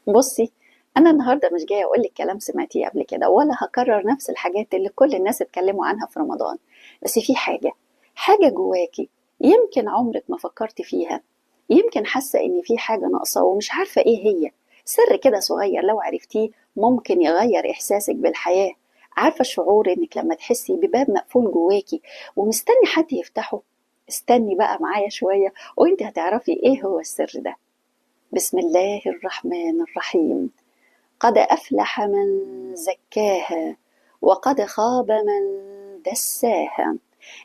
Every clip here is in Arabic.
بصي، انا النهارده مش جايه اقول لك كلام سمعتيه قبل كده، ولا هكرر نفس الحاجات اللي كل الناس اتكلموا عنها في رمضان. بس في حاجه جواكي، يمكن عمرك ما فكرت فيها. يمكن حاسه ان في حاجه ناقصه ومش عارفه ايه هي. سر كده صغير لو عرفتيه ممكن يغير احساسك بالحياه. عارفه الشعور انك لما تحسي بباب مقفول جواكي ومستني حد يفتحه؟ استني بقى معايا شويه وانت هتعرفي ايه هو السر ده. بسم الله الرحمن الرحيم. قد أفلح من زكاها وقد خاب من دساها.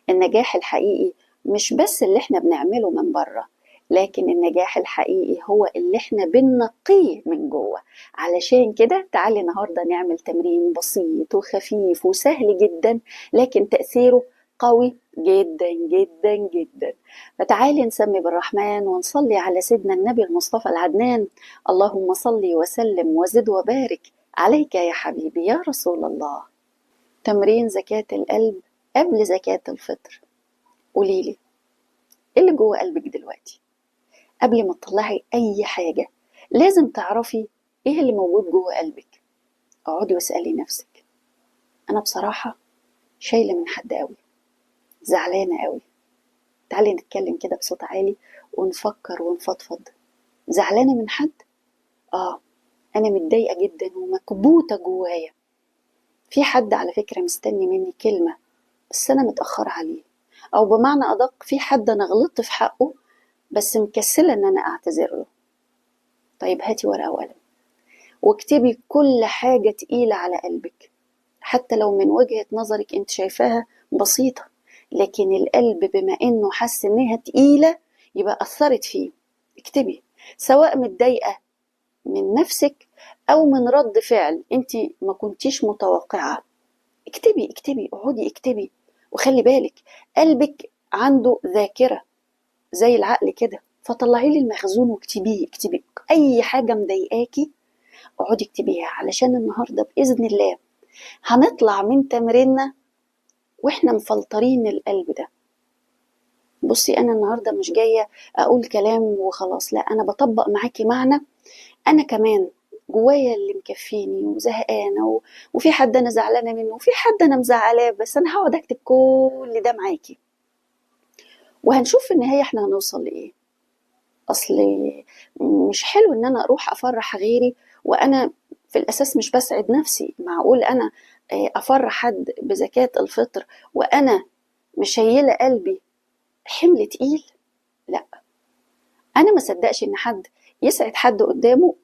النجاح الحقيقي مش بس اللي احنا بنعمله من بره، لكن النجاح الحقيقي هو اللي احنا بننقيه من جوه. علشان كده تعالي النهارده نعمل تمرين بسيط وخفيف وسهل جدا، لكن تأثيره قوي جدا جدا جدا. فتعالي نسمي بالرحمن ونصلي على سيدنا النبي المصطفى العدنان. اللهم صل وسلم وزد وبارك عليك يا حبيبي يا رسول الله. تمرين زكاة القلب قبل زكاة الفطر. قوليلي ايه اللي جوه قلبك دلوقتي؟ قبل ما تطلعي اي حاجة لازم تعرفي ايه اللي موجود جوه قلبك. اقعدي واسألي نفسك، انا بصراحة شايلة من حد قوي، زعلانة قوي. تعالي نتكلم كده بصوت عالي ونفكر ونفضفض. زعلانة من حد؟ اه، انا متضايقة جدا ومكبوتة جوايا. في حد على فكرة مستني مني كلمة بس انا متأخرة عليه، او بمعنى ادق في حد انا غلطت في حقه بس مكسلة ان انا اعتذر له. طيب هاتي ورقة وقلم واكتبي كل حاجة تقيلة على قلبك، حتى لو من وجهة نظرك انت شايفاها بسيطة، لكن القلب بما انه حس انها تقيلة يبقى اثرت فيه. اكتبي، سواء متضايقة من نفسك او من رد فعل انت ما كنتيش متوقعة. اكتبي اكتبي، اقعدي اكتبي. وخلي بالك، قلبك عنده ذاكرة زي العقل كده، فطلعي لي المخزون واكتبيه. اكتبي اي حاجة مضايقاكي، اقعدي اكتبيها، علشان النهاردة بإذن الله هنطلع من تمريننا واحنا مفلترين القلب ده. بصي، انا النهاردة مش جاية اقول كلام وخلاص، لا، انا بطبق معاكي معنى. انا كمان جوايا اللي مكفيني وزهقانة وفي حد انا زعلانة منه وفي حد انا مزعلاه، بس انا هقعد اكتب كل ده معاكي وهنشوف في النهاية احنا هنوصل لايه. اصل مش حلو ان انا اروح افرح غيري وانا في الاساس مش بسعد نفسي. معقول انا افرح حد بزكاة الفطر وانا مشيلة قلبي حمل تقيل؟ لا، انا ما صدقش ان حد يسعد حد قدامه